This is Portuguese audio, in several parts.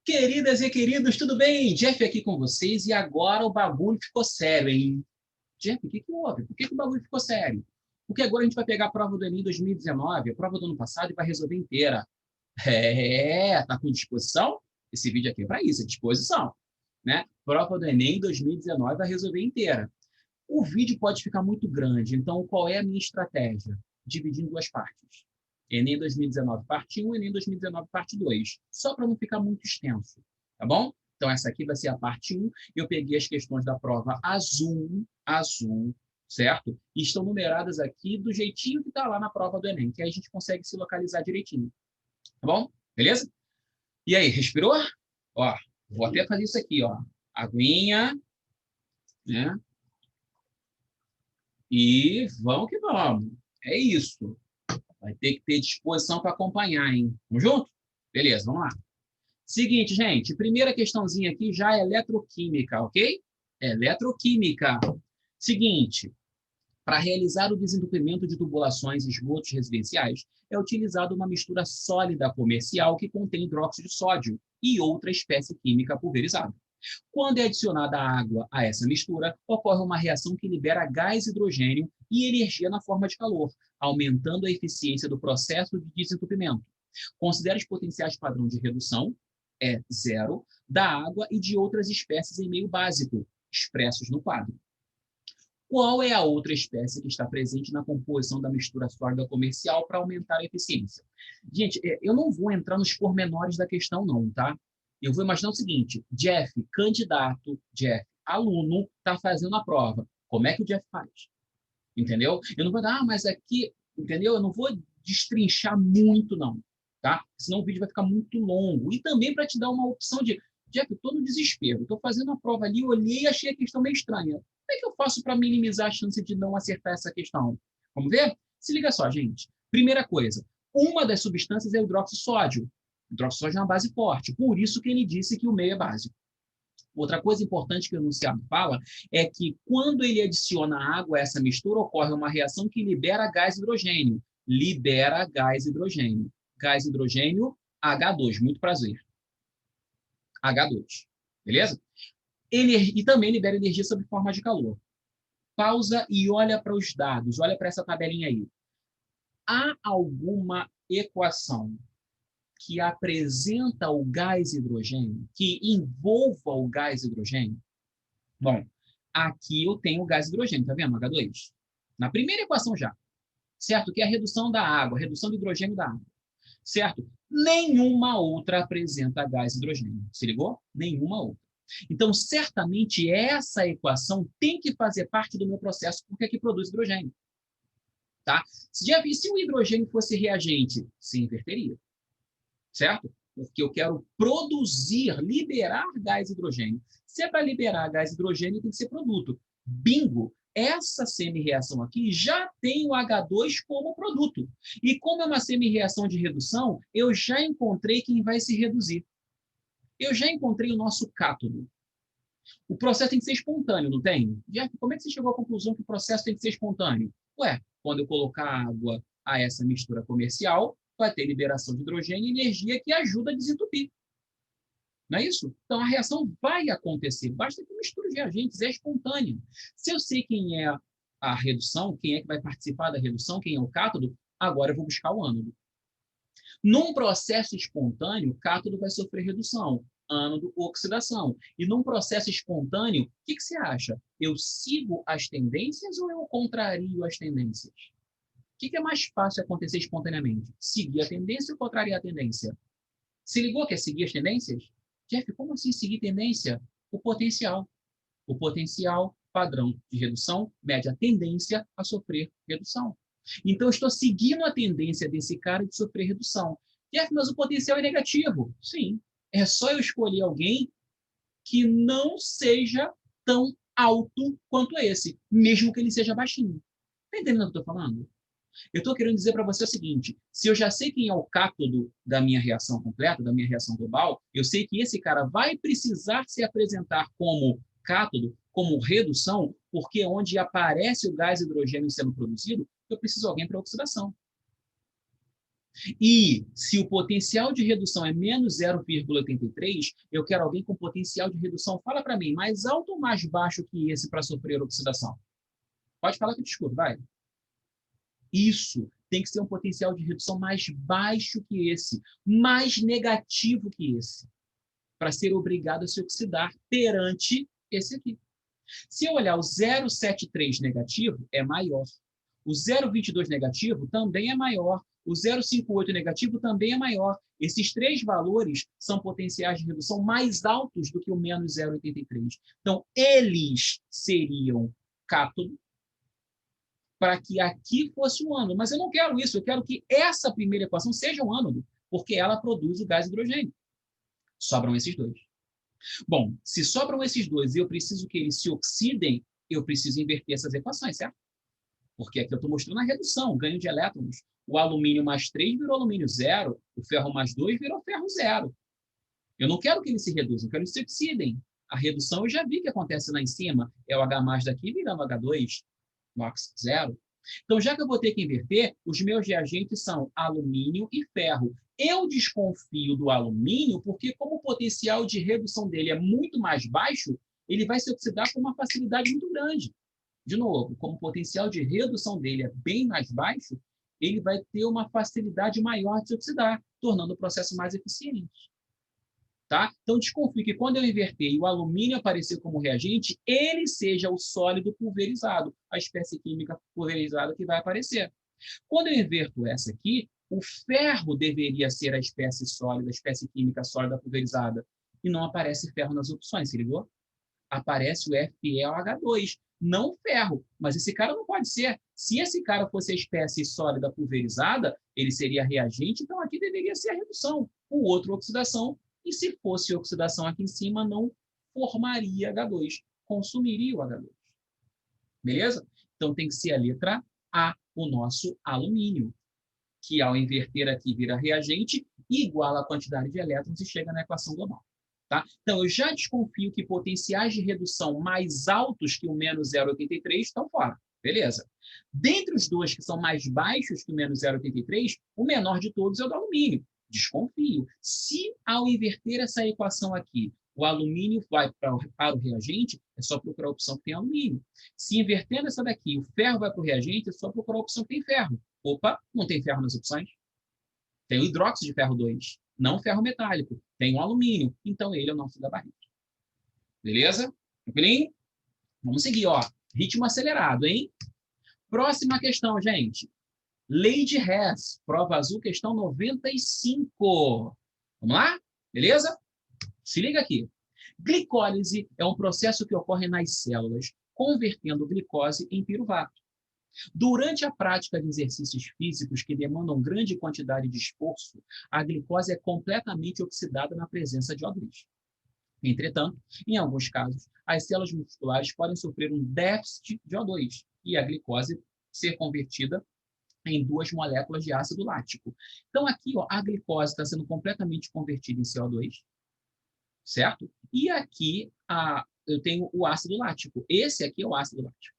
Queridas e queridos, tudo bem? Jeff aqui com vocês e agora o bagulho ficou sério, hein? Jeff, o que houve? Por que o bagulho ficou sério? Porque agora a gente vai pegar a prova do Enem 2019, a prova do ano passado, e vai resolver inteira. Tá com disposição? Esse vídeo aqui é para isso, é disposição, né? Prova do Enem 2019 vai resolver inteira. O vídeo pode ficar muito grande, então qual é a minha estratégia? Dividir em duas partes. Enem 2019 parte 1, Enem 2019 parte 2, só para não ficar muito extenso, tá bom? Então essa aqui vai ser a parte 1, eu peguei as questões da prova azul, certo? E estão numeradas aqui do jeitinho que está lá na prova do Enem, que aí a gente consegue se localizar direitinho, tá bom? Beleza? E aí, respirou? Ó, vou até fazer isso aqui, ó. Aguinha, né? E vamos que vamos. É isso. Vai ter que ter disposição para acompanhar, hein? Vamos junto? Beleza, vamos lá. Seguinte, gente, primeira questãozinha aqui já é eletroquímica, ok? Eletroquímica. Seguinte, para realizar o desentupimento de tubulações e esgotos residenciais, é utilizada uma mistura sólida comercial que contém hidróxido de sódio e outra espécie química pulverizada. Quando é adicionada água a essa mistura, ocorre uma reação que libera gás hidrogênio e energia na forma de calor, aumentando a eficiência do processo de desentupimento. Considere os potenciais padrão de redução, é zero, da água e de outras espécies em meio básico, expressos no quadro. Qual é a outra espécie que está presente na composição da mistura sólida comercial para aumentar a eficiência? Gente, eu não vou entrar nos pormenores da questão, não, tá? Eu vou imaginar o seguinte: Jeff, candidato, Jeff, aluno, está fazendo a prova. Como é que o Jeff faz? Entendeu? Eu não vou dar, mas aqui, entendeu? Eu não vou destrinchar muito, não, tá? Senão o vídeo vai ficar muito longo. E também para te dar uma opção de, Jeff, eu estou no desespero, estou fazendo a prova ali, olhei e achei a questão meio estranha. Como é que eu faço para minimizar a chance de não acertar essa questão? Vamos ver? Se liga só, gente. Primeira coisa, uma das substâncias é o hidróxido de sódio. O hidróxido de sódio é uma base forte, por isso que ele disse que o meio é básico. Outra coisa importante que o enunciado fala é que quando ele adiciona água a essa mistura, ocorre uma reação que libera gás hidrogênio. Libera gás hidrogênio. Gás hidrogênio, H2. Muito prazer. H2. Beleza? E também libera energia sob forma de calor. Pausa e olha para os dados. Olha para essa tabelinha aí. Há alguma equação que apresenta o gás hidrogênio, que envolva o gás hidrogênio? Bom, aqui eu tenho o gás hidrogênio, tá vendo? H2. Na primeira equação já, certo? Que é a redução da água, a redução do hidrogênio da água, certo? Nenhuma outra apresenta gás hidrogênio. Se ligou? Nenhuma outra. Então, certamente, essa equação tem que fazer parte do meu processo, porque é que produz hidrogênio. Tá? Se o hidrogênio fosse reagente, se inverteria, certo? Porque eu quero produzir, liberar gás hidrogênio. Se é para liberar gás hidrogênio, tem que ser produto. Bingo! Essa semi-reação aqui já tem o H2 como produto. E como é uma semi-reação de redução, eu já encontrei quem vai se reduzir. Eu já encontrei o nosso cátodo. O processo tem que ser espontâneo, não tem? Jeff, como é que você chegou à conclusão que o processo tem que ser espontâneo? Ué, quando eu colocar água a essa mistura comercial, vai ter liberação de hidrogênio e energia que ajuda a desentupir. Não é isso? Então a reação vai acontecer, basta que misture os reagentes, é espontânea. Se eu sei quem é a redução, quem é que vai participar da redução, quem é o cátodo, agora eu vou buscar o ânodo. Num processo espontâneo, o cátodo vai sofrer redução, ânodo, oxidação. E num processo espontâneo, o que você acha? Eu sigo as tendências ou eu contrario as tendências? O que é mais fácil acontecer espontaneamente? Seguir a tendência ou contrariar a tendência? Se ligou que é seguir as tendências? Jeff, como assim seguir tendência? O potencial. O potencial padrão de redução mede a tendência a sofrer redução. Então, eu estou seguindo a tendência desse cara de sofrer redução. Jeff, mas o potencial é negativo. Sim. É só eu escolher alguém que não seja tão alto quanto esse, mesmo que ele seja baixinho. Está entendendo o que eu estou falando? Eu estou querendo dizer para você o seguinte: se eu já sei quem é o cátodo da minha reação completa, da minha reação global, eu sei que esse cara vai precisar se apresentar como cátodo, como redução, porque onde aparece o gás hidrogênio sendo produzido, eu preciso de alguém para oxidação. E se o potencial de redução é menos 0,83, eu quero alguém com potencial de redução, fala para mim, mais alto ou mais baixo que esse para sofrer oxidação? Pode falar que eu te escuto, vai. Isso tem que ser um potencial de redução mais baixo que esse, mais negativo que esse, para ser obrigado a se oxidar perante esse aqui. Se eu olhar o 0,73 negativo, é maior. O 0,22 negativo também é maior. O 0,58 negativo também é maior. Esses três valores são potenciais de redução mais altos do que o menos 0,83. Então, eles seriam cátodo para que aqui fosse um ânodo. Mas eu não quero isso. Eu quero que essa primeira equação seja um ânodo, porque ela produz o gás hidrogênio. Sobram esses dois. Bom, se sobram esses dois e eu preciso que eles se oxidem, eu preciso inverter essas equações, certo? Porque aqui eu estou mostrando a redução, o ganho de elétrons. O alumínio mais 3 virou alumínio zero, o ferro mais 2 virou ferro zero. Eu não quero que eles se reduzam, eu quero que eles se oxidem. A redução eu já vi que acontece lá em cima, é o H daqui virando H2, NOx zero. Então, já que eu vou ter que inverter, os meus reagentes são alumínio e ferro. Eu desconfio do alumínio porque, como o potencial de redução dele é muito mais baixo, ele vai se oxidar com uma facilidade muito grande. De novo, como o potencial de redução dele é bem mais baixo, ele vai ter uma facilidade maior de se oxidar, tornando o processo mais eficiente. Tá? Então, desconfie que quando eu inverter e o alumínio aparecer como reagente, ele seja o sólido pulverizado, a espécie química pulverizada que vai aparecer. Quando eu inverto essa aqui, o ferro deveria ser a espécie sólida, a espécie química sólida pulverizada, e não aparece ferro nas opções, se ligou? Aparece o FeOH2, não o ferro, mas esse cara não pode ser. Se esse cara fosse a espécie sólida pulverizada, ele seria reagente, então aqui deveria ser a redução, o outro oxidação, e se fosse oxidação aqui em cima, não formaria H2, consumiria o H2. Beleza? Então tem que ser a letra A, o nosso alumínio, que ao inverter aqui vira reagente, iguala a quantidade de elétrons e chega na equação global. Tá? Então, eu já desconfio que potenciais de redução mais altos que o menos 0,83 estão fora. Beleza. Dentre os dois que são mais baixos que o menos 0,83, o menor de todos é o do alumínio. Desconfio. Se, ao inverter essa equação aqui, o alumínio vai para o reagente, é só procurar a opção que tem alumínio. Se invertendo essa daqui, o ferro vai para o reagente, é só procurar a opção que tem ferro. Opa, não tem ferro nas opções? Tem o hidróxido de ferro 2, não ferro metálico. Tem o alumínio, então ele é o nosso gabarito. Beleza? Tranquilinho? Vamos seguir, ó. Ritmo acelerado, hein? Próxima questão, gente. Lei de Hess, prova azul, questão 95. Vamos lá? Beleza? Se liga aqui. Glicólise é um processo que ocorre nas células, convertendo glicose em piruvato. Durante a prática de exercícios físicos que demandam grande quantidade de esforço, a glicose é completamente oxidada na presença de O2. Entretanto, em alguns casos, as células musculares podem sofrer um déficit de O2 e a glicose ser convertida em duas moléculas de ácido lático. Então, aqui, ó, a glicose está sendo completamente convertida em CO2, certo? E aqui eu tenho o ácido lático. Esse aqui é o ácido lático.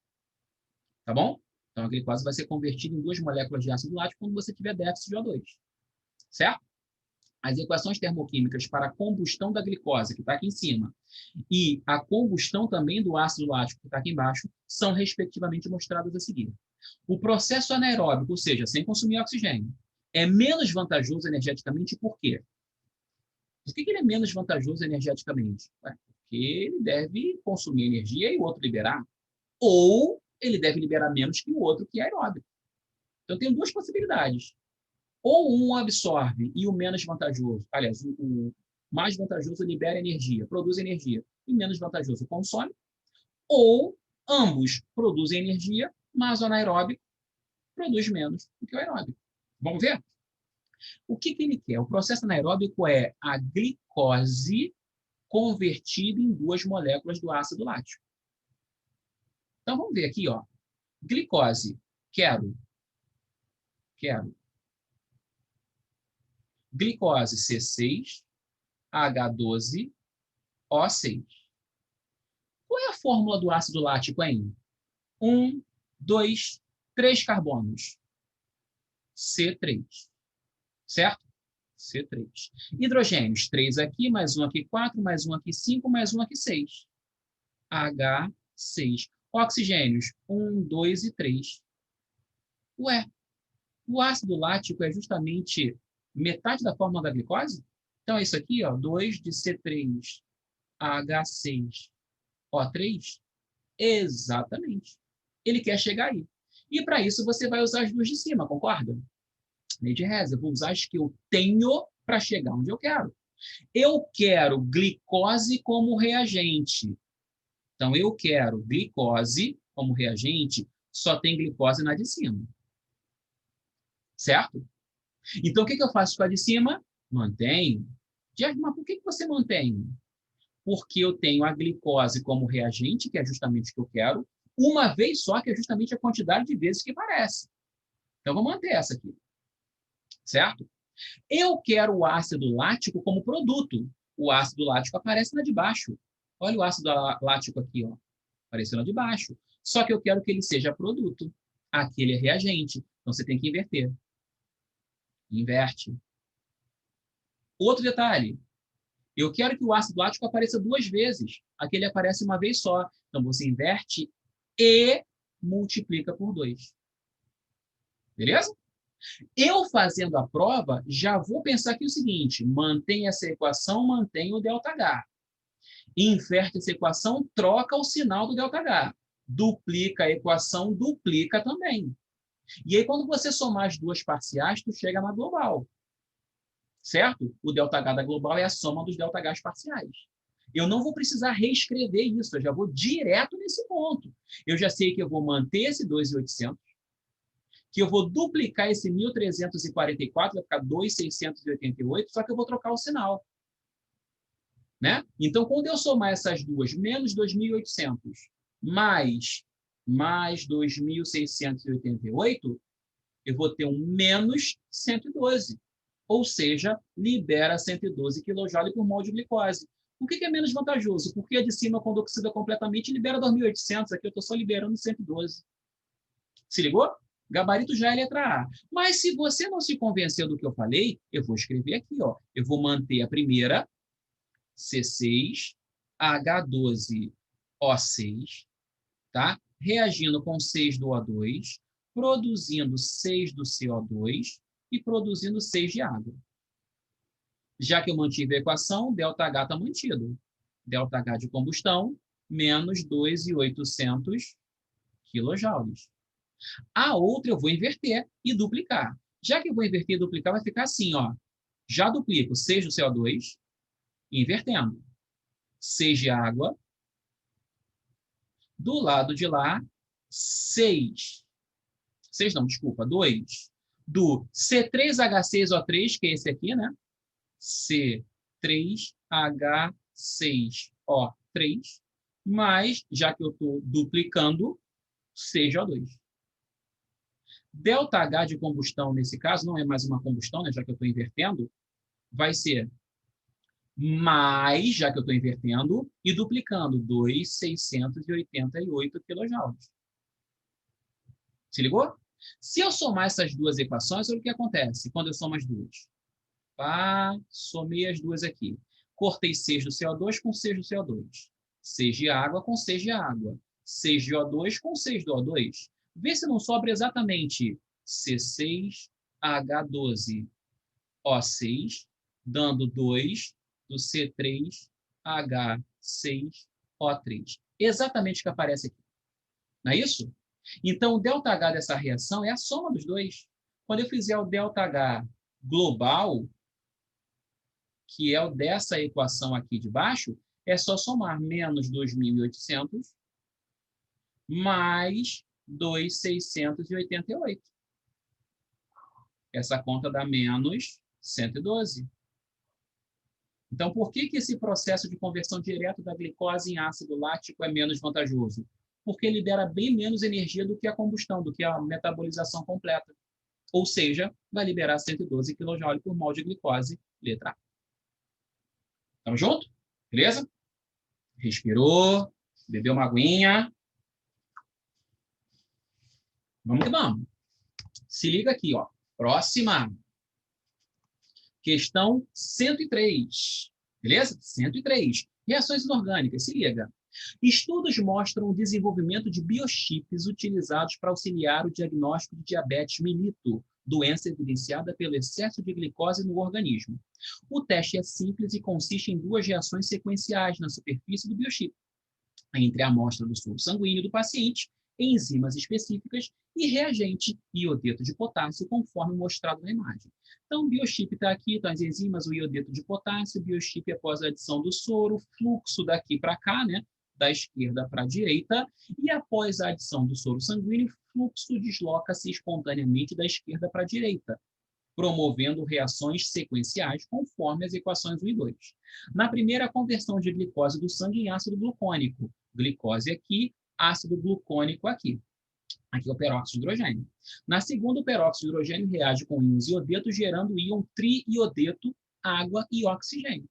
Tá bom? Então, a glicose vai ser convertida em duas moléculas de ácido lático quando você tiver déficit de O2. Certo? As equações termoquímicas para a combustão da glicose, que está aqui em cima, e a combustão também do ácido lático, que está aqui embaixo, são respectivamente mostradas a seguir. O processo anaeróbico, ou seja, sem consumir oxigênio, é menos vantajoso energeticamente por quê? Por que ele é menos vantajoso energeticamente? Porque ele deve consumir energia e o outro liberar. Ou ele deve liberar menos que o outro, que é aeróbico. Então, eu tenho duas possibilidades. Ou um absorve e o menos vantajoso, aliás, o mais vantajoso libera energia, produz energia, e menos vantajoso consome. Ou ambos produzem energia, mas o anaeróbico produz menos do que o aeróbico. Vamos ver? O que ele quer? O processo anaeróbico é a glicose convertida em duas moléculas do ácido lático. Então, vamos ver aqui, ó. Glicose, quero. Glicose C6, H12, O6. Qual é a fórmula do ácido lático, hein? 1, 2, 3 carbonos. C3. certo? C3. Hidrogênios, 3 aqui, mais um aqui, 4, mais um aqui, 5, mais um aqui, 6. H6. Oxigênios, 1, 2 e 3. Ué, o ácido lático é justamente metade da fórmula da glicose? Então, é isso aqui, ó, 2 de C3, H6, O3? Exatamente. Ele quer chegar aí. E para isso você vai usar as duas de cima, concorda? Lei de Hess, eu vou usar as que eu tenho para chegar onde eu quero. Eu quero glicose como reagente. Então, eu quero glicose como reagente, só tem glicose na de cima. Certo? Então, o que eu faço com a de cima? Mantenho. Mas por que você mantém? Porque eu tenho a glicose como reagente, que é justamente o que eu quero, uma vez só, que é justamente a quantidade de vezes que aparece. Então, vou manter essa aqui. Certo? Eu quero o ácido lático como produto. O ácido lático aparece na de baixo. Olha o ácido lático aqui, ó, aparecendo na de baixo. Só que eu quero que ele seja produto. Aqui ele é reagente. Então, você tem que inverter. Inverte. Outro detalhe. Eu quero que o ácido lático apareça duas vezes. Aqui ele aparece uma vez só. Então, você inverte e multiplica por 2. Beleza? Eu fazendo a prova, já vou pensar aqui o seguinte: mantém essa equação, mantém o ΔH. Inverte essa equação, troca o sinal do ΔH. Duplica a equação, duplica também. E aí, quando você somar as duas parciais, tu chega na global. Certo? O ΔH da global é a soma dos ΔHs parciais. Eu não vou precisar reescrever isso, eu já vou direto nesse ponto. Eu já sei que eu vou manter esse 2.800, que eu vou duplicar esse 1.344, vai ficar 2.688, só que eu vou trocar o sinal. Né? Então, quando eu somar essas duas, menos 2.800 mais 2.688, eu vou ter um menos 112. Ou seja, libera 112 kJ por mol de glicose. Por que é menos vantajoso? Porque a de cima, quando oxida completamente, libera 2.800. Aqui eu estou só liberando 112. Se ligou? Gabarito já é letra A. Mas se você não se convenceu do que eu falei, eu vou escrever aqui. Ó. Eu vou manter a primeira, C6, H12, O6, tá? Reagindo com 6 do O2, produzindo 6 do CO2 e produzindo 6 de água. Já que eu mantive a equação, ΔH está mantido. ΔH de combustão, menos 2.800 kJ. A outra eu vou inverter e duplicar. Já que eu vou inverter e duplicar, vai ficar assim, ó. Já duplico 6 do CO2, invertendo. 6 de água. Do lado de lá, 6. 6 não, desculpa, 2. Do C3H6O3, que é esse aqui, né? C3H6O3, mais, já que eu estou duplicando, 6O2. ΔH de combustão, nesse caso, não é mais uma combustão, né, já que eu estou invertendo, vai ser mais, já que eu estou invertendo, e duplicando, 2.688 kJ. Se ligou? Se eu somar essas duas equações, olha o que acontece quando eu somo as duas. Somei as duas aqui. Cortei 6 do CO2 com 6 do CO2. 6 de água com 6 de água. 6 de O2 com 6 do O2. Vê se não sobra exatamente C6H12O6, dando 2 do C3H6O3. Exatamente o que aparece aqui. Não é isso? Então, o ΔH dessa reação é a soma dos dois. Quando eu fizer o ΔH global, que é o dessa equação aqui de baixo, é só somar menos 2.800 mais 2.688. Essa conta dá menos 112. Então, por que esse processo de conversão direta da glicose em ácido lático é menos vantajoso? Porque libera bem menos energia do que a combustão, do que a metabolização completa. Ou seja, vai liberar 112 kJ por mol de glicose, letra A. Tamo junto? Beleza? Respirou, bebeu uma aguinha. Vamos que vamos. Se liga aqui, ó. Próxima. Questão 103. Beleza? 103. Reações inorgânicas. Se liga. Estudos mostram o desenvolvimento de biochips utilizados para auxiliar o diagnóstico de diabetes mellitus, doença evidenciada pelo excesso de glicose no organismo. O teste é simples e consiste em duas reações sequenciais na superfície do biochip, entre a amostra do soro sanguíneo do paciente, enzimas específicas e reagente iodeto de potássio, conforme mostrado na imagem. Então, o biochip está aqui, então as enzimas, o iodeto de potássio, o biochip após a adição do soro, fluxo daqui para cá, né? Da esquerda para a direita, e após a adição do soro sanguíneo, fluxo desloca-se espontaneamente da esquerda para a direita, promovendo reações sequenciais conforme as equações 1 e 2. Na primeira, a conversão de glicose do sangue em ácido glucônico. Glicose aqui, ácido glucônico aqui. Aqui é o peróxido de hidrogênio. Na segunda, o peróxido de hidrogênio reage com íons iodeto, gerando o íon triiodeto, água e oxigênio.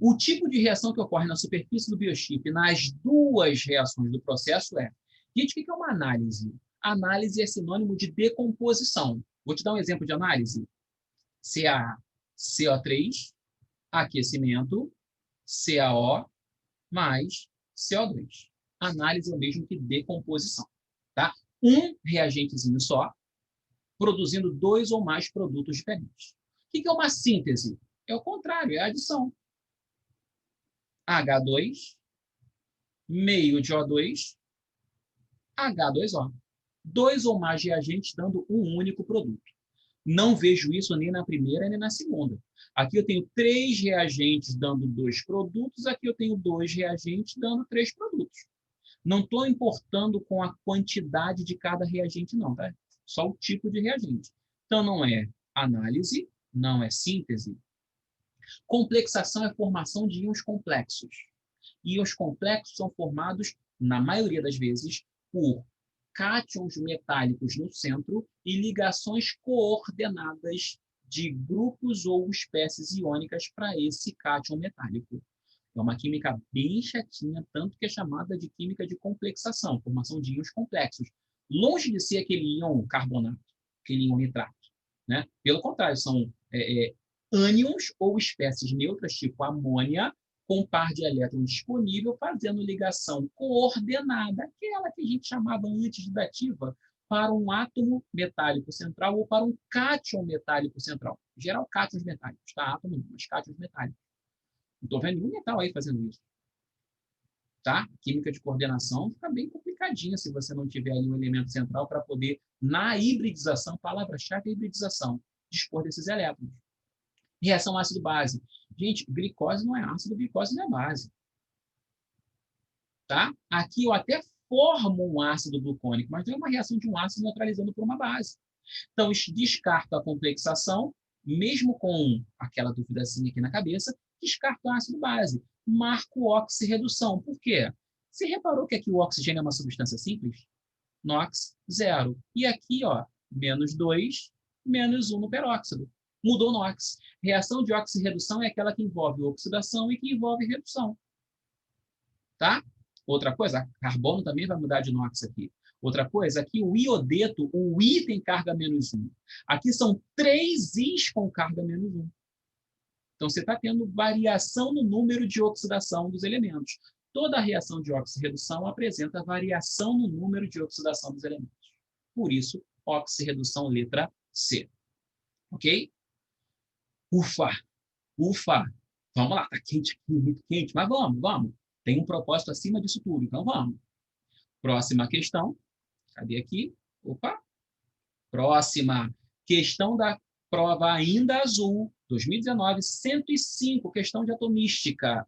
O tipo de reação que ocorre na superfície do biochip nas duas reações do processo é... Gente, o que é uma análise? Análise é sinônimo de decomposição. Vou te dar um exemplo de análise. CaCO3, aquecimento, CaO mais CO2. Análise é o mesmo que decomposição. Tá? Um reagentezinho só, produzindo dois ou mais produtos diferentes. O que é uma síntese? É o contrário, é a adição. H2, meio de O2, H2O. Dois ou mais reagentes dando um único produto. Não vejo isso nem na primeira nem na segunda. Aqui eu tenho 3 reagentes dando 2 produtos, aqui eu tenho 2 reagentes dando 3 produtos. Não estou importando com a quantidade de cada reagente, não, tá? Só o tipo de reagente. Então, não é análise, não é síntese. Complexação é formação de íons complexos. Íons complexos são formados, na maioria das vezes, por cátions metálicos no centro e ligações coordenadas de grupos ou espécies iônicas para esse cátion metálico. É uma química bem chatinha, tanto que é chamada de química de complexação, formação de íons complexos. Longe de ser aquele íon carbonato, aquele íon nitrato. Né? Pelo contrário, são ânions ou espécies neutras, tipo amônia, com par de elétrons disponível, fazendo ligação coordenada, aquela que a gente chamava antes de dativa, para um átomo metálico central ou para um cátion metálico central. Em geral, cátions metálicos, tá? Átomo não, mas cátions metálicos. Não estou vendo nenhum metal aí fazendo isso. Tá? Química de coordenação fica bem complicadinha se você não tiver ali um elemento central para poder, na hibridização, palavra-chave é hibridização, dispor desses elétrons. Reação ácido-base. Gente, glicose não é ácido, glicose não é base. Tá? Aqui eu até formo um ácido glucônico, mas não é uma reação de um ácido neutralizando por uma base. Então, descarto a complexação, mesmo com aquela duvidazinha aqui na cabeça, descarto o ácido-base. Marco oxirredução. Por quê? Você reparou que aqui o oxigênio é uma substância simples? NOx, 0. E aqui, ó, menos 2, menos 1 no peróxido. Mudou o NOx. Reação de oxirredução é aquela que envolve oxidação e que envolve redução. Tá? Outra coisa, carbono também vai mudar de NOx aqui. Outra coisa, aqui o iodeto, o I tem carga menos 1. Aqui são 3 Is com carga menos 1. Então, você está tendo variação no número de oxidação dos elementos. Toda reação de oxirredução apresenta variação no número de oxidação dos elementos. Por isso, oxirredução letra C. Ok? Ufa! Ufa! Vamos lá, está quente aqui, muito quente, mas vamos. Tem um propósito acima disso tudo, então vamos. Próxima questão. Cadê aqui? Opa! Próxima. Questão da prova ainda azul, 2019, 105, questão de atomística.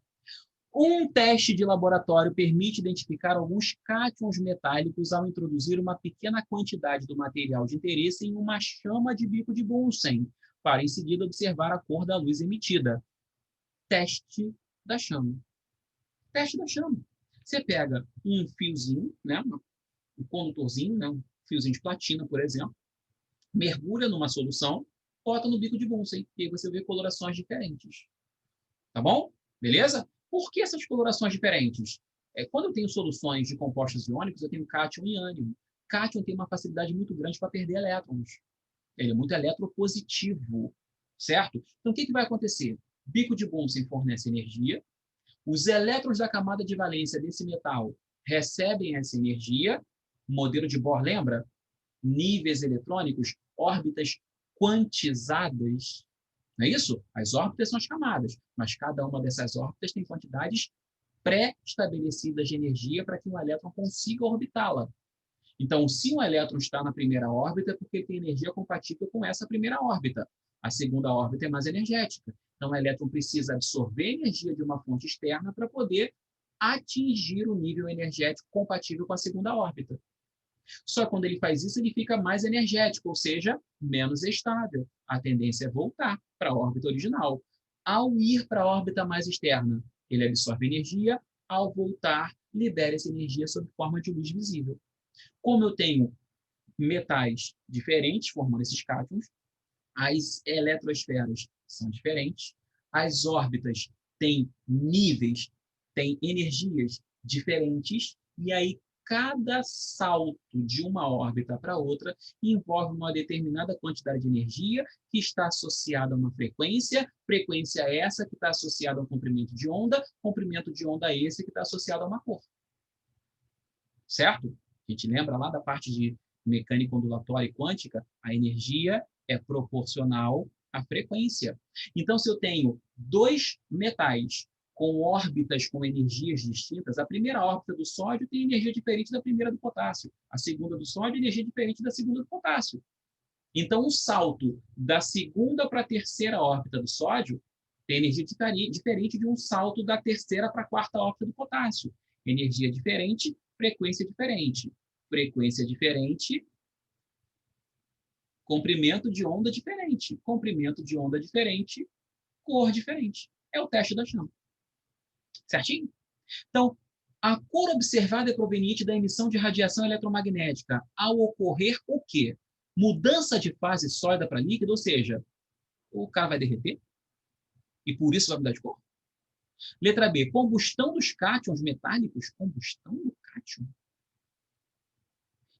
Um teste de laboratório permite identificar alguns cátions metálicos ao introduzir uma pequena quantidade do material de interesse em uma chama de bico de Bunsen, para em seguida observar a cor da luz emitida. Teste da chama. Teste da chama. Você pega um fiozinho, né, um condutorzinho, né, um fiozinho de platina, por exemplo, mergulha numa solução, bota no bico de Bunsen, e aí você vê colorações diferentes. Tá bom? Beleza? Por que essas colorações diferentes? Quando eu tenho soluções de compostos iônicos, eu tenho cátion e ânion. Cátion tem uma facilidade muito grande para perder elétrons. Ele é muito eletropositivo. certo? Então, o que vai acontecer? Bico de Bunsen fornece energia, os elétrons da camada de valência desse metal recebem essa energia, modelo de Bohr, lembra? Níveis eletrônicos, órbitas quantizadas, não é isso? As órbitas são as camadas, mas cada uma dessas órbitas tem quantidades pré-estabelecidas de energia para que um elétron consiga orbitá-la. Então, se um elétron está na primeira órbita, é porque ele tem energia compatível com essa primeira órbita. A segunda órbita é mais energética. Então, o elétron precisa absorver energia de uma fonte externa para poder atingir o nível energético compatível com a segunda órbita. Só que quando ele faz isso, ele fica mais energético, ou seja, menos estável. A tendência é voltar para a órbita original. Ao ir para a órbita mais externa, ele absorve energia, ao voltar, libera essa energia sob forma de luz visível. Como eu tenho metais diferentes formando esses cátions, as eletroesferas são diferentes, as órbitas têm níveis, têm energias diferentes, e aí cada salto de uma órbita para outra envolve uma determinada quantidade de energia que está associada a uma frequência essa que está associada a um comprimento de onda esse que está associado a uma cor. Certo? A gente lembra lá da parte de mecânica ondulatória e quântica, a energia é proporcional à frequência. Então, se eu tenho dois metais com órbitas com energias distintas, a primeira órbita do sódio tem energia diferente da primeira do potássio, a segunda do sódio energia diferente da segunda do potássio. Então, um salto da segunda para a terceira órbita do sódio tem energia diferente de um salto da terceira para a quarta órbita do potássio. Energia diferente, frequência diferente. Frequência diferente, comprimento de onda diferente. Comprimento de onda diferente, cor diferente. É o teste da chama. Certinho? Então, a cor observada é proveniente da emissão de radiação eletromagnética. Ao ocorrer o quê? Mudança de fase sólida para líquido, ou seja, o cara vai derreter e por isso vai mudar de cor. Letra B, combustão dos cátions metálicos. Combustão do cátion.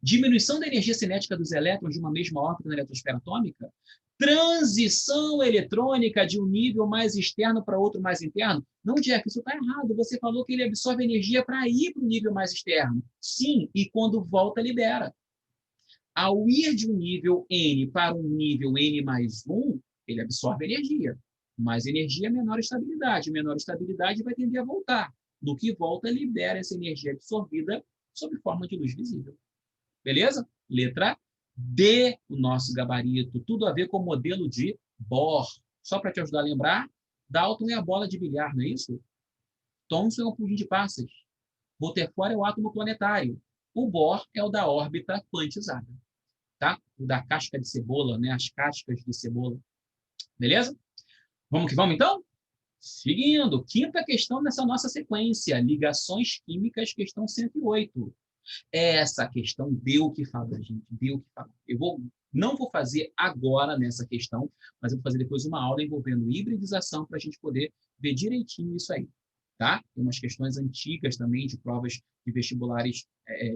Diminuição da energia cinética dos elétrons de uma mesma órbita na eletrosfera atômica. Transição eletrônica de um nível mais externo para outro mais interno. Não, Jack, isso está errado. Você falou que ele absorve energia para ir para o nível mais externo. Sim, e quando volta, libera. Ao ir de um nível N para um nível N mais 1, ele absorve energia. Mais energia, menor estabilidade. Menor estabilidade vai tender a voltar. No que volta, libera essa energia absorvida sob forma de luz visível. Beleza? Letra D, o nosso gabarito. Tudo a ver com o modelo de Bohr. Só para te ajudar a lembrar, Dalton é a bola de bilhar, não é isso? Thomson é um pudim de passas. Rutherford é o átomo planetário. O Bohr é o da órbita quantizada. Tá? O da casca de cebola, né? As cascas de cebola. Beleza? Vamos que vamos, então? Seguindo, quinta questão nessa nossa sequência, ligações químicas, questão 108. Essa questão deu o que falar, gente, deu o que falar. Não vou fazer agora nessa questão, mas eu vou fazer depois uma aula envolvendo hibridização para a gente poder ver direitinho isso aí. Tá? Tem umas questões antigas também de provas de vestibulares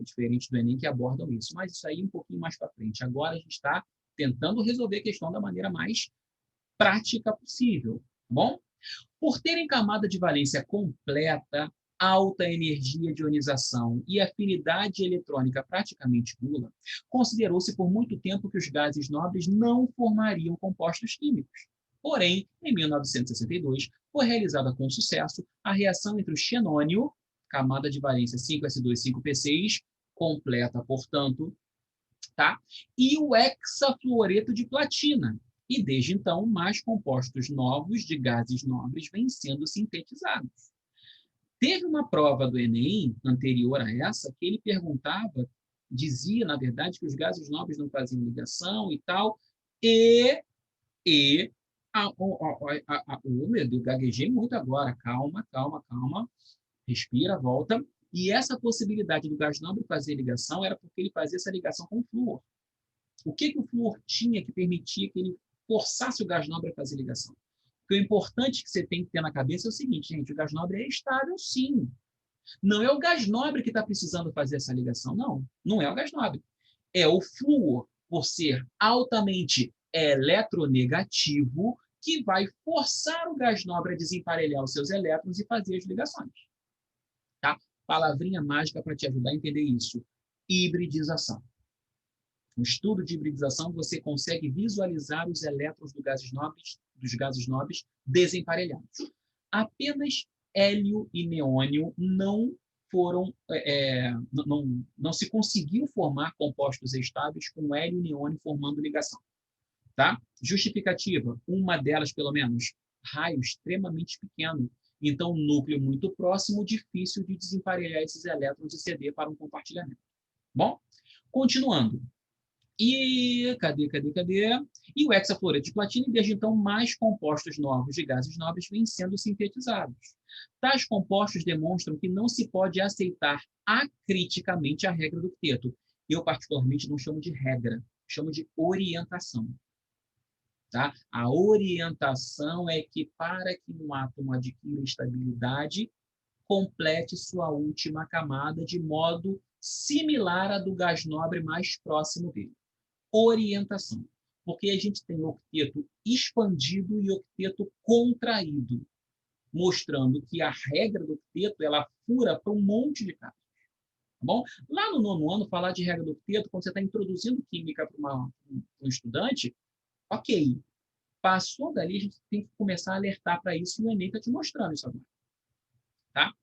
diferentes do Enem que abordam isso, mas isso aí um pouquinho mais para frente. Agora a gente está tentando resolver a questão da maneira mais prática possível, tá bom? Por terem camada de valência completa, alta energia de ionização e afinidade eletrônica praticamente nula, considerou-se por muito tempo que os gases nobres não formariam compostos químicos. Porém, em 1962, foi realizada com sucesso a reação entre o xenônio, camada de valência 5s2,5p6, completa, portanto, tá? E o hexafluoreto de platina. E desde então, mais compostos novos de gases nobres vêm sendo sintetizados. Teve uma prova do Enem anterior a essa que ele perguntava, dizia, na verdade, que os gases nobres não faziam ligação e tal, meu Deus, gaguejei muito agora, calma, respira, volta. E essa possibilidade do gás nobre fazer ligação era porque ele fazia essa ligação com o flúor. O que o flúor tinha que permitia que ele forçasse o gás nobre a fazer ligação? Porque o importante que você tem que ter na cabeça é o seguinte, gente, o gás nobre é estável, sim. Não é o gás nobre que está precisando fazer essa ligação, não. Não é o gás nobre. É o flúor, por ser altamente eletronegativo, que vai forçar o gás nobre a desemparelhar os seus elétrons e fazer as ligações. Tá? Palavrinha mágica para te ajudar a entender isso. Hibridização. No estudo de hibridização, você consegue visualizar os elétrons dos gases nobres desemparelhados. Apenas hélio e neônio não se conseguiu formar compostos estáveis com hélio e neônio formando ligação. Tá? Justificativa, uma delas, pelo menos, raio extremamente pequeno. Então, núcleo muito próximo, difícil de desemparelhar esses elétrons e ceder para um compartilhamento. Bom, continuando. E cadê? E o hexafluoreto de platina, desde então, mais compostos novos de gases nobres vêm sendo sintetizados. Tais compostos demonstram que não se pode aceitar acriticamente a regra do octeto. Eu, particularmente, não chamo de regra, chamo de orientação. Tá? A orientação é que, para que um átomo adquira estabilidade, complete sua última camada de modo similar à do gás nobre mais próximo dele. Orientação. Porque a gente tem octeto expandido e octeto contraído, mostrando que a regra do octeto ela fura para um monte de casos. Tá bom? Lá no 9º ano, falar de regra do octeto, quando você está introduzindo química para um estudante, ok. Passou dali, a gente tem que começar a alertar para isso e o Enem está te mostrando isso agora. Tá?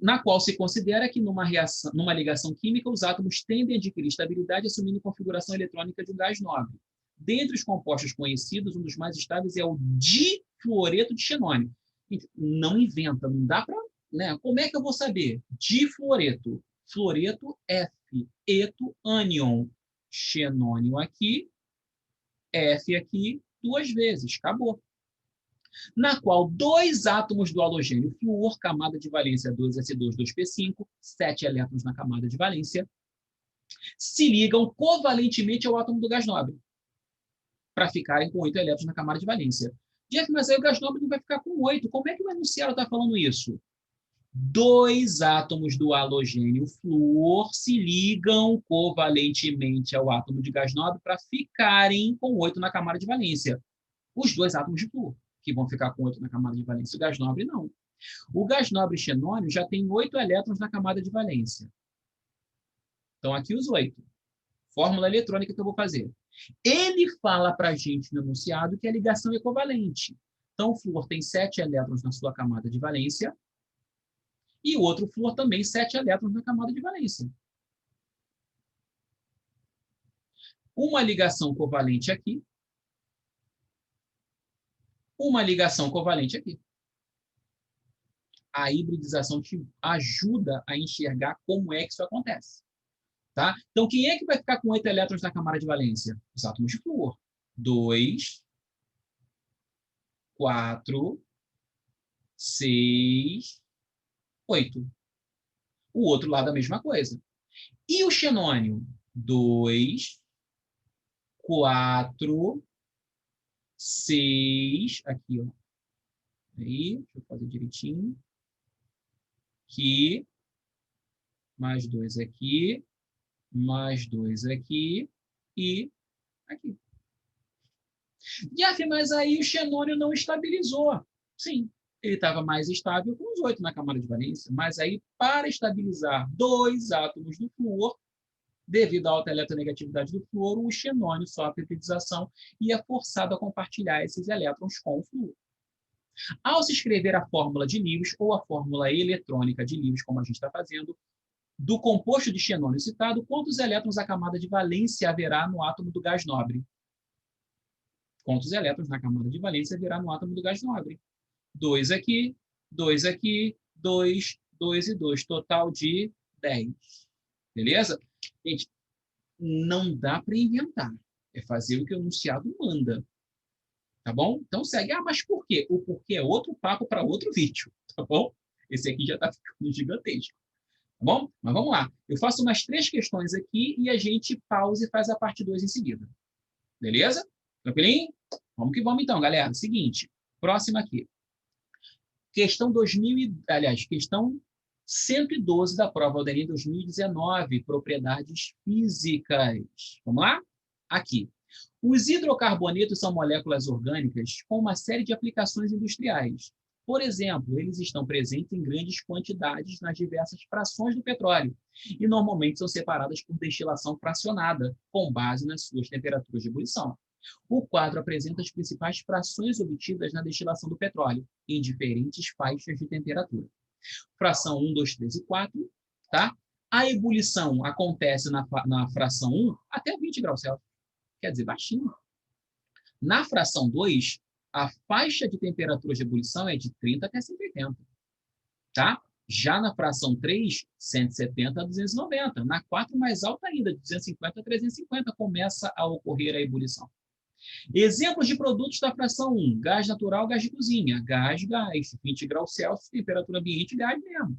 Na qual se considera que numa ligação química, os átomos tendem a adquirir estabilidade assumindo configuração eletrônica de um gás nobre. Dentre os compostos conhecidos, um dos mais estáveis é o difluoreto de xenônio. Não inventa, não dá para... Né? Como é que eu vou saber? Difluoreto. Fluoreto, F. Eto, ânion. Xenônio aqui, F aqui, 2 vezes. Acabou. Na qual 2 átomos do halogênio flúor, camada de valência 2s2, 2p5, 7 elétrons na camada de valência, se ligam covalentemente ao átomo do gás nobre, para ficarem com 8 elétrons na camada de valência. Jeff, mas aí o gás nobre não vai ficar com 8. Como é que o enunciado está falando isso? 2 átomos do halogênio flúor se ligam covalentemente ao átomo de gás nobre para ficarem com 8 na camada de valência. Os 2 átomos de flúor, que vão ficar com 8 na camada de valência. O gás nobre, não. O gás nobre xenônio já tem 8 elétrons na camada de valência. Então, aqui os 8. Fórmula eletrônica que eu vou fazer. Ele fala para a gente no enunciado que a ligação é covalente. Então, o flúor tem 7 elétrons na sua camada de valência e o outro flúor também 7 elétrons na camada de valência. Uma ligação covalente aqui. Uma ligação covalente aqui. A hibridização te ajuda a enxergar como é que isso acontece. Tá? Então, quem é que vai ficar com 8 elétrons na camada de valência? Os átomos de flúor. 2, 4, 6, 8. O outro lado a mesma coisa. E o xenônio? 2, 4, 6. Aqui, ó. Aí, deixa eu fazer direitinho. Aqui. Mais 2 aqui. Mais 2 aqui. E aqui. Mas aí o xenônio não estabilizou. Sim, ele estava mais estável com os 8 na camada de valência, mas aí, para estabilizar 2 átomos do flúor, devido à alta eletronegatividade do flúor, o xenônio sofre hibridização e é forçado a compartilhar esses elétrons com o flúor. Ao se escrever a fórmula de Lewis ou a fórmula eletrônica de Lewis, como a gente está fazendo, do composto de xenônio citado, quantos elétrons a camada de valência haverá no átomo do gás nobre? Quantos elétrons na camada de valência haverá no átomo do gás nobre? 2 aqui, 2 aqui, 2, 2 e 2. Total de 10. Beleza? Gente, não dá para inventar. É fazer o que o enunciado manda. Tá bom? Então segue. Mas por quê? O porquê é outro papo para outro vídeo. Tá bom? Esse aqui já está ficando gigantesco. Tá bom? Mas vamos lá. Eu faço umas 3 questões aqui e a gente pausa e faz a parte 2 em seguida. Beleza? Tranquilinho? Vamos que vamos então, galera. Seguinte. Próxima aqui. Questão 112 da prova do Enem 2019, propriedades físicas. Vamos lá? Aqui. Os hidrocarbonetos são moléculas orgânicas com uma série de aplicações industriais. Por exemplo, eles estão presentes em grandes quantidades nas diversas frações do petróleo e normalmente são separadas por destilação fracionada, com base nas suas temperaturas de ebulição. O quadro apresenta as principais frações obtidas na destilação do petróleo, em diferentes faixas de temperatura. Fração 1, 2, 3 e 4, tá? A ebulição acontece na fração 1 até 20 graus Celsius, quer dizer, baixinho. Na fração 2, a faixa de temperatura de ebulição é de 30 até 180, tá? Já na fração 3, 170 a 290. Na 4, mais alta ainda, de 250 a 350, começa a ocorrer a ebulição. Exemplos de produtos da fração 1, gás natural, gás de cozinha, gás, 20 graus Celsius, temperatura ambiente, gás mesmo.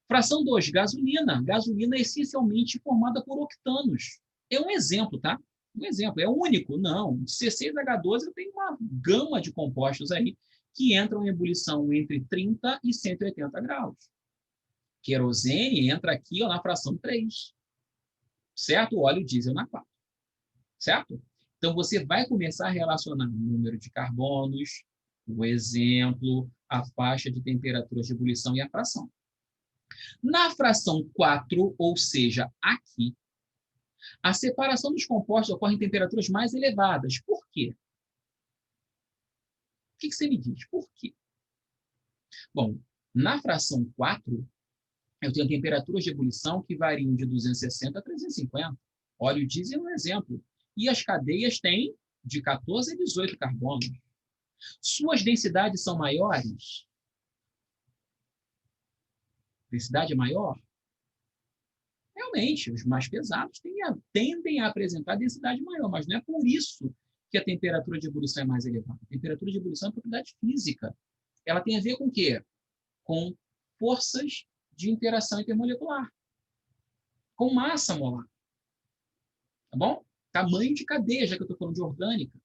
Fração 2, gasolina. Gasolina é essencialmente formada por octanos. É um exemplo, tá? Um exemplo. É único? Não. C6H12 tem uma gama de compostos aí que entram em ebulição entre 30 e 180 graus. Querosene entra aqui ó, na fração 3. Certo? O óleo diesel na 4. Certo? Então, você vai começar a relacionar o número de carbonos, o exemplo, a faixa de temperaturas de ebulição e a fração. Na fração 4, ou seja, aqui, a separação dos compostos ocorre em temperaturas mais elevadas. Por quê? O que você me diz? Por quê? Bom, na fração 4, eu tenho temperaturas de ebulição que variam de 260 a 350. Óleo diesel é um exemplo. E as cadeias têm de 14 a 18 carbonos. Suas densidades são maiores? Densidade é maior? Realmente, os mais pesados tendem a apresentar densidade maior, mas não é por isso que a temperatura de ebulição é mais elevada. A temperatura de ebulição é uma propriedade física. Ela tem a ver com o quê? Com forças de interação intermolecular, com massa molar. Tá bom? Tamanho de cadeia, já que eu estou falando de orgânica.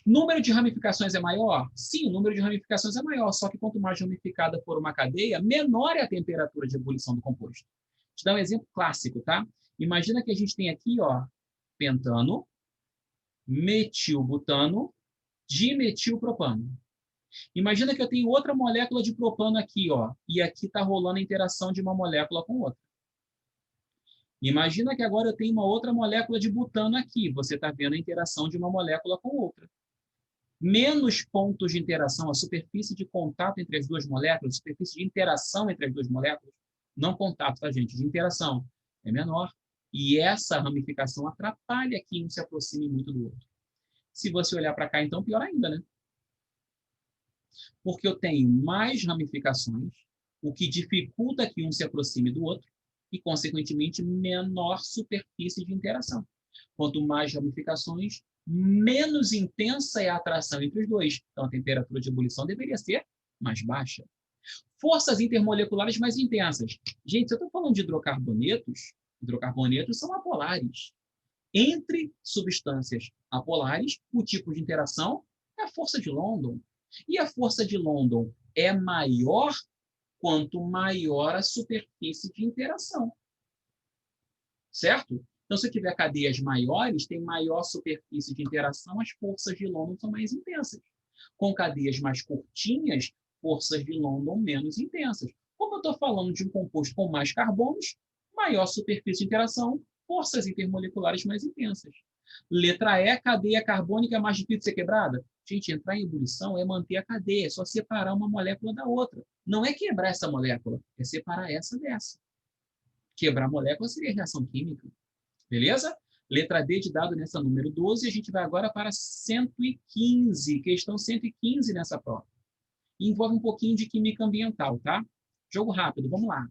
Número de ramificações é maior? Sim, o número de ramificações é maior, só que quanto mais ramificada for uma cadeia, menor é a temperatura de ebulição do composto. Vou te dar um exemplo clássico, tá? Imagina que a gente tem aqui, ó, pentano, metilbutano, dimetilpropano. Imagina que eu tenho outra molécula de propano aqui, ó, e aqui está rolando a interação de uma molécula com outra. Imagina que agora eu tenho uma outra molécula de butano aqui. Você está vendo a interação de uma molécula com outra. Menos pontos de interação, a superfície de contato entre as duas moléculas, a superfície de interação entre as duas moléculas, não contato, tá, gente? De interação, é menor. E essa ramificação atrapalha que um se aproxime muito do outro. Se você olhar para cá, então, pior ainda, né? Porque eu tenho mais ramificações, o que dificulta que um se aproxime do outro, e, consequentemente, menor superfície de interação. Quanto mais ramificações, menos intensa é a atração entre os dois. Então, a temperatura de ebulição deveria ser mais baixa. Forças intermoleculares mais intensas. Gente, se eu estou falando de hidrocarbonetos são apolares. Entre substâncias apolares, o tipo de interação é a força de London. E a força de London é maior quanto maior a superfície de interação. Certo? Então, se eu tiver cadeias maiores, tem maior superfície de interação, as forças de London são mais intensas. Com cadeias mais curtinhas, forças de London menos intensas. Como eu estou falando de um composto com mais carbonos, maior superfície de interação, forças intermoleculares mais intensas. Letra E, cadeia carbônica é mais difícil de ser quebrada? Gente, entrar em ebulição é manter a cadeia, é só separar uma molécula da outra. Não é quebrar essa molécula, é separar essa dessa. Quebrar a molécula seria reação química. Beleza? Letra D de dado nessa número 12, a gente vai agora para 115, questão 115 nessa prova. Envolve um pouquinho de química ambiental, tá? Jogo rápido, vamos lá.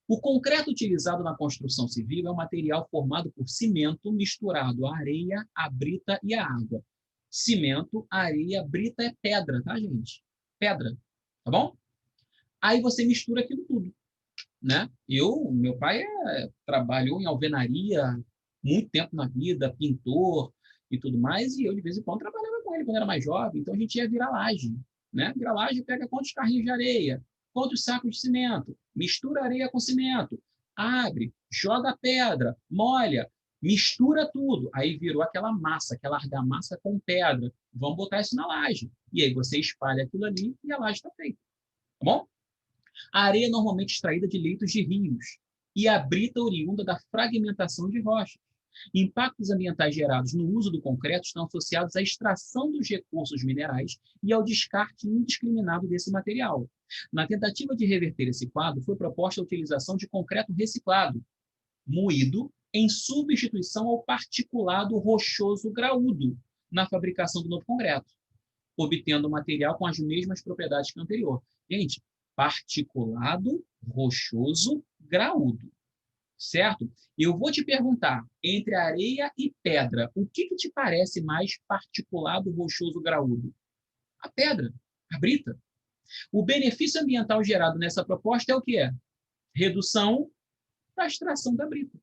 O concreto utilizado na construção civil é um material formado por cimento misturado à areia, à brita e à água. Cimento, areia, brita é pedra, tá, gente? Pedra, tá bom? Aí você mistura aquilo tudo, né? Meu pai trabalhou em alvenaria muito tempo na vida, pintor e tudo mais, e eu de vez em quando trabalhava com ele quando era mais jovem, então a gente ia virar laje, né? Virar laje pega quantos carrinhos de areia, quantos sacos de cimento, mistura areia com cimento, abre, joga pedra, molha, Mistura tudo. Aí virou aquela massa, aquela argamassa com pedra. Vamos botar isso na laje. E aí você espalha aquilo ali e a laje está feita. Tá bom? A areia é normalmente extraída de leitos de rios e a brita oriunda da fragmentação de rochas. Impactos ambientais gerados no uso do concreto estão associados à extração dos recursos minerais e ao descarte indiscriminado desse material. Na tentativa de reverter esse quadro, foi proposta a utilização de concreto reciclado, moído, em substituição ao particulado rochoso graúdo na fabricação do novo concreto, obtendo o material com as mesmas propriedades que o anterior. Gente, particulado rochoso graúdo. Certo? Eu vou te perguntar, entre areia e pedra, o que te parece mais particulado, rochoso, graúdo? A pedra, a brita. O benefício ambiental gerado nessa proposta é o quê? Redução da extração da brita.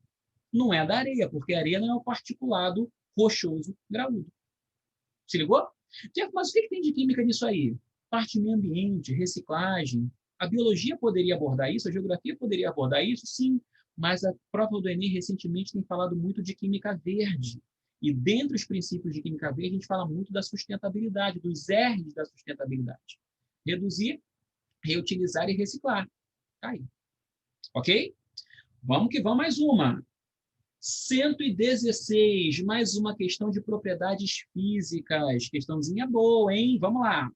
Não é da areia, porque a areia não é o particulado, rochoso, graúdo. Se ligou? Jeff, mas o que tem de química nisso aí? Parte meio ambiente, reciclagem. A biologia poderia abordar isso, a geografia poderia abordar isso, sim. Mas a prova do Enem recentemente tem falado muito de química verde. E dentre os princípios de química verde, a gente fala muito da sustentabilidade, dos R's da sustentabilidade. Reduzir, reutilizar e reciclar. Tá aí. Ok? Vamos que vamos, mais uma. 116, mais uma questão de propriedades físicas. Questãozinha boa, hein? Vamos lá.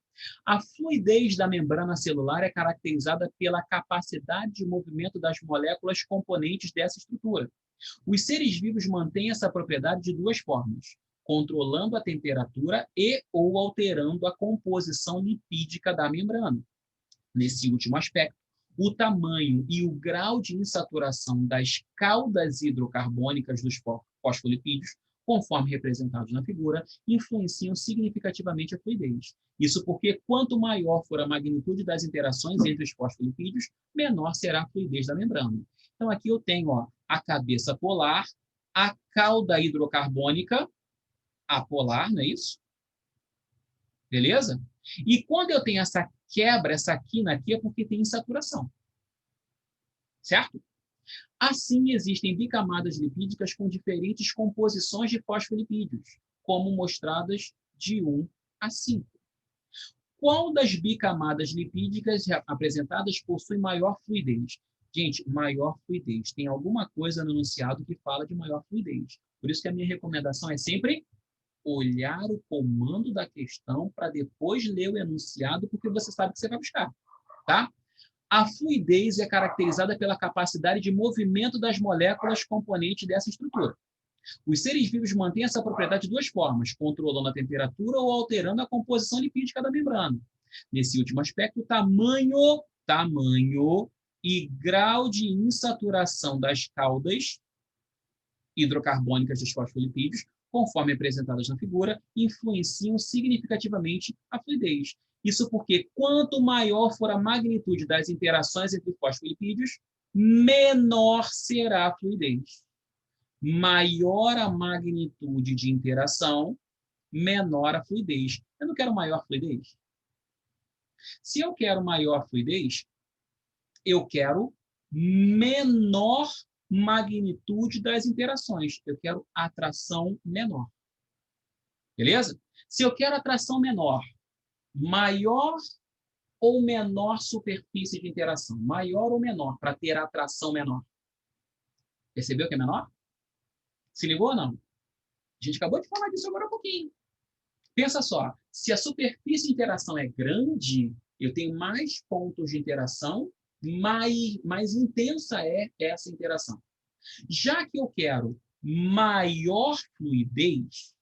A fluidez da membrana celular é caracterizada pela capacidade de movimento das moléculas componentes dessa estrutura. Os seres vivos mantêm essa propriedade de duas formas: controlando a temperatura e ou alterando a composição lipídica da membrana. Nesse último aspecto, o tamanho e o grau de insaturação das caudas hidrocarbônicas dos fosfolipídios, conforme representados na figura, influenciam significativamente a fluidez. Isso porque quanto maior for a magnitude das interações entre os fosfolipídios, menor será a fluidez da membrana. Então aqui eu tenho a cabeça polar, a cauda hidrocarbônica apolar, não é isso? Beleza? E quando eu tenho essa quebra, essa quina aqui, é porque tem insaturação. Certo? Assim, existem bicamadas lipídicas com diferentes composições de fosfolipídios, como mostradas de 1 a 5. Qual das bicamadas lipídicas apresentadas possui maior fluidez? Gente, maior fluidez. Tem alguma coisa no enunciado que fala de maior fluidez. Por isso que a minha recomendação é sempre olhar o comando da questão para depois ler o enunciado, porque você sabe que você vai buscar, tá? A fluidez é caracterizada pela capacidade de movimento das moléculas componentes dessa estrutura. Os seres vivos mantêm essa propriedade de duas formas: controlando a temperatura ou alterando a composição lipídica da membrana. Nesse último aspecto, tamanho e grau de insaturação das caudas hidrocarbônicas dos fosfolipídios, conforme apresentadas na figura, influenciam significativamente a fluidez. Isso porque quanto maior for a magnitude das interações entre fosfolipídios, menor será a fluidez. Maior a magnitude de interação, menor a fluidez. Eu não quero maior fluidez. Se eu quero maior fluidez, eu quero menor magnitude das interações. Eu quero atração menor. Beleza? Se eu quero atração menor, maior ou menor superfície de interação? Maior ou menor para ter atração menor? Percebeu que é menor? Se ligou ou não? A gente acabou de falar disso agora um pouquinho. Pensa só, se a superfície de interação é grande, eu tenho mais pontos de interação, mais intensa é essa interação. Já que eu quero maior fluidez,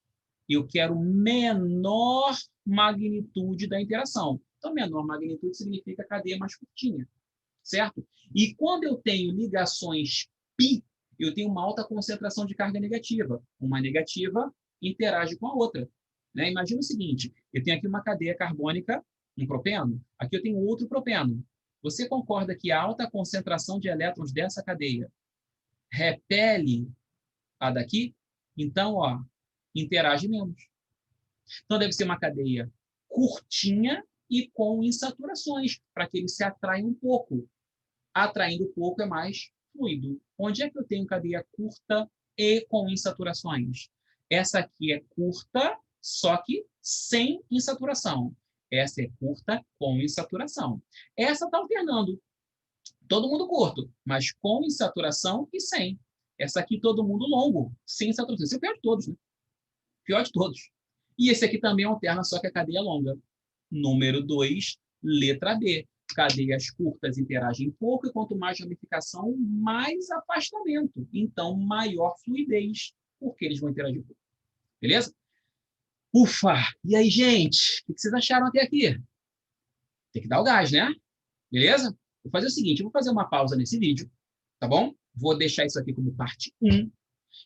eu quero menor magnitude da interação. Então, menor magnitude significa cadeia mais curtinha, certo? E quando eu tenho ligações π, eu tenho uma alta concentração de carga negativa. Uma negativa interage com a outra. Né? Imagina o seguinte, eu tenho aqui uma cadeia carbônica, um propeno, aqui eu tenho outro propeno. Você concorda que a alta concentração de elétrons dessa cadeia repele a daqui? Então, interage menos. Então, deve ser uma cadeia curtinha e com insaturações, para que ele se atraia um pouco. Atraindo pouco é mais fluido. Onde é que eu tenho cadeia curta e com insaturações. Essa aqui é curta, só que sem insaturação. Essa é curta com insaturação. Essa está alternando. Todo mundo curto, mas com insaturação e sem. Essa aqui todo mundo longo, sem insaturação. Esse é o pior de todos, né? Pior de todos. E esse aqui também alterna, só que a cadeia é longa. Número 2, letra B. Cadeias curtas interagem pouco e quanto mais ramificação, mais afastamento. Então, maior fluidez, porque eles vão interagir pouco. Beleza? Ufa! E aí, gente? O que vocês acharam até aqui? Tem que dar o gás, né? Beleza? Vou fazer o seguinte, eu vou fazer uma pausa nesse vídeo, tá bom? Vou deixar isso aqui como parte 1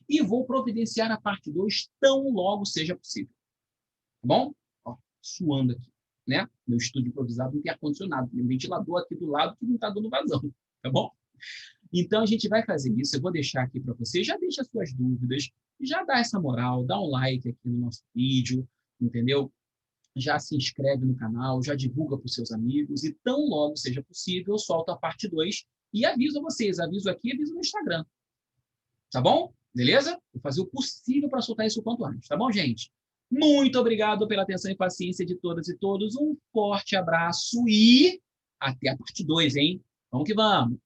e vou providenciar a parte 2 tão logo seja possível. Tá bom? Ó, suando aqui, né? Meu estúdio improvisado não tem ar-condicionado, tem um ventilador aqui do lado que não está dando vazão, tá bom? Então, a gente vai fazer isso, eu vou deixar aqui para você, já deixa as suas dúvidas, já dá essa moral, dá um like aqui no nosso vídeo, entendeu? Já se inscreve no canal, já divulga para os seus amigos e tão logo seja possível, eu solto a parte 2 e aviso a vocês, aviso aqui, aviso no Instagram. Tá bom? Beleza? Vou fazer o possível para soltar isso o quanto antes, tá bom, gente? Muito obrigado pela atenção e paciência de todas e todos. Um forte abraço e até a parte 2, hein? Vamos que vamos!